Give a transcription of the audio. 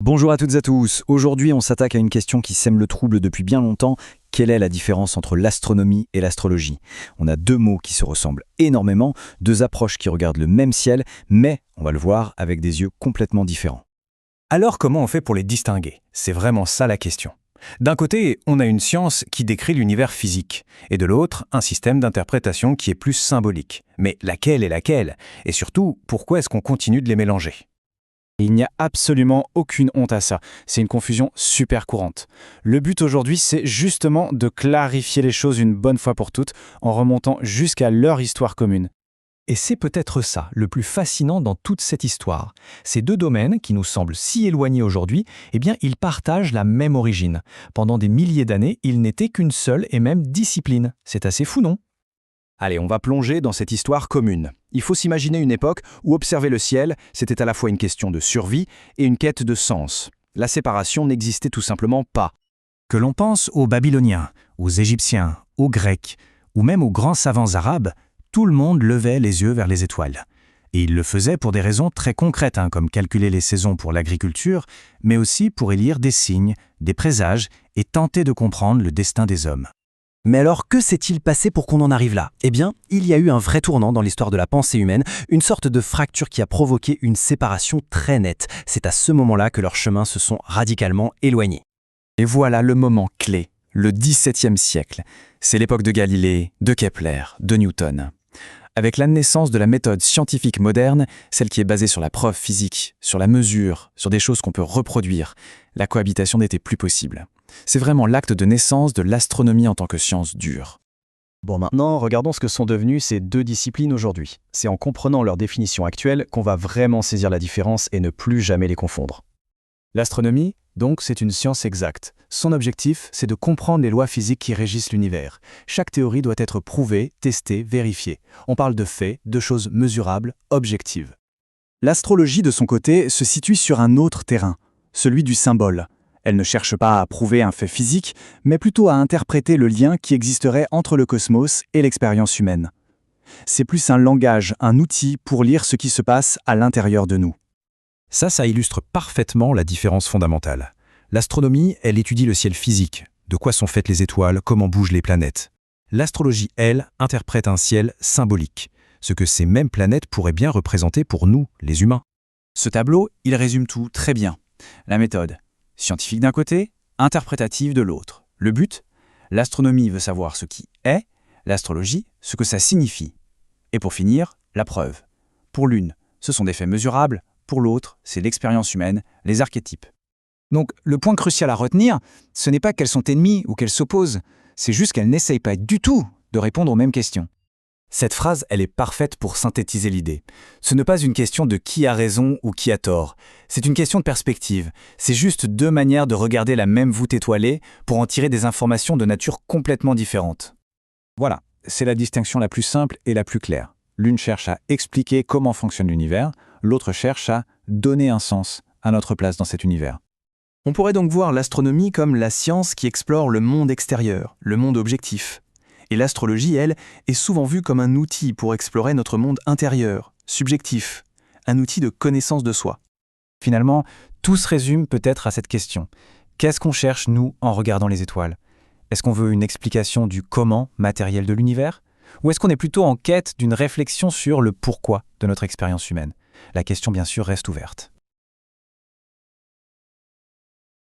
Bonjour à toutes et à tous. Aujourd'hui, on s'attaque à une question qui sème le trouble depuis bien longtemps. Quelle est la différence entre l'astronomie et l'astrologie? On a deux mots qui se ressemblent énormément, deux approches qui regardent le même ciel, mais, on va le voir, avec des yeux complètement différents. Alors comment on fait pour les distinguer? C'est vraiment ça la question. D'un côté, on a une science qui décrit l'univers physique, et de l'autre, un système d'interprétation qui est plus symbolique. Mais laquelle est laquelle? Et surtout, pourquoi est-ce qu'on continue de les mélanger? Il n'y a absolument aucune honte à ça. C'est une confusion super courante. Le but aujourd'hui, c'est justement de clarifier les choses une bonne fois pour toutes en remontant jusqu'à leur histoire commune. Et c'est peut-être ça, le plus fascinant dans toute cette histoire. Ces deux domaines, qui nous semblent si éloignés aujourd'hui, eh bien, ils partagent la même origine. Pendant des milliers d'années, ils n'étaient qu'une seule et même discipline. C'est assez fou, non? Allez, on va plonger dans cette histoire commune. Il faut s'imaginer une époque où observer le ciel, c'était à la fois une question de survie et une quête de sens. La séparation n'existait tout simplement pas. Que l'on pense aux Babyloniens, aux Égyptiens, aux Grecs, ou même aux grands savants arabes, tout le monde levait les yeux vers les étoiles. Et il le faisait pour des raisons très concrètes, comme calculer les saisons pour l'agriculture, mais aussi pour y lire des signes, des présages et tenter de comprendre le destin des hommes. Mais alors, que s'est-il passé pour qu'on en arrive là? Eh bien, il y a eu un vrai tournant dans l'histoire de la pensée humaine, une sorte de fracture qui a provoqué une séparation très nette. C'est à ce moment-là que leurs chemins se sont radicalement éloignés. Et voilà le moment clé, le XVIIe siècle. C'est l'époque de Galilée, de Kepler, de Newton. Avec la naissance de la méthode scientifique moderne, celle qui est basée sur la preuve physique, sur la mesure, sur des choses qu'on peut reproduire, la cohabitation n'était plus possible. C'est vraiment l'acte de naissance de l'astronomie en tant que science dure. Bon, maintenant, regardons ce que sont devenues ces deux disciplines aujourd'hui. C'est en comprenant leur définition actuelle qu'on va vraiment saisir la différence et ne plus jamais les confondre. L'astronomie, donc, c'est une science exacte. Son objectif, c'est de comprendre les lois physiques qui régissent l'univers. Chaque théorie doit être prouvée, testée, vérifiée. On parle de faits, de choses mesurables, objectives. L'astrologie, de son côté, se situe sur un autre terrain, celui du symbole. Elle ne cherche pas à prouver un fait physique, mais plutôt à interpréter le lien qui existerait entre le cosmos et l'expérience humaine. C'est plus un langage, un outil pour lire ce qui se passe à l'intérieur de nous. Ça illustre parfaitement la différence fondamentale. L'astronomie, elle étudie le ciel physique, de quoi sont faites les étoiles, comment bougent les planètes. L'astrologie, elle, interprète un ciel symbolique, ce que ces mêmes planètes pourraient bien représenter pour nous, les humains. Ce tableau, il résume tout très bien. La méthode, scientifique d'un côté, interprétative de l'autre. Le but, l'astronomie veut savoir ce qui est, l'astrologie, ce que ça signifie. Et pour finir, la preuve. Pour l'une, ce sont des faits mesurables, pour l'autre, c'est l'expérience humaine, les archétypes. Donc, le point crucial à retenir, ce n'est pas qu'elles sont ennemies ou qu'elles s'opposent, c'est juste qu'elles n'essayent pas du tout de répondre aux mêmes questions. Cette phrase, elle est parfaite pour synthétiser l'idée. Ce n'est pas une question de qui a raison ou qui a tort. C'est une question de perspective. C'est juste deux manières de regarder la même voûte étoilée pour en tirer des informations de nature complètement différente. Voilà, c'est la distinction la plus simple et la plus claire. L'une cherche à expliquer comment fonctionne l'univers, l'autre cherche à donner un sens à notre place dans cet univers. On pourrait donc voir l'astronomie comme la science qui explore le monde extérieur, le monde objectif. Et l'astrologie, elle, est souvent vue comme un outil pour explorer notre monde intérieur, subjectif, un outil de connaissance de soi. Finalement, tout se résume peut-être à cette question. Qu'est-ce qu'on cherche, nous, en regardant les étoiles? Est-ce qu'on veut une explication du comment matériel de l'univers? Ou est-ce qu'on est plutôt en quête d'une réflexion sur le pourquoi de notre expérience humaine? La question, bien sûr, reste ouverte.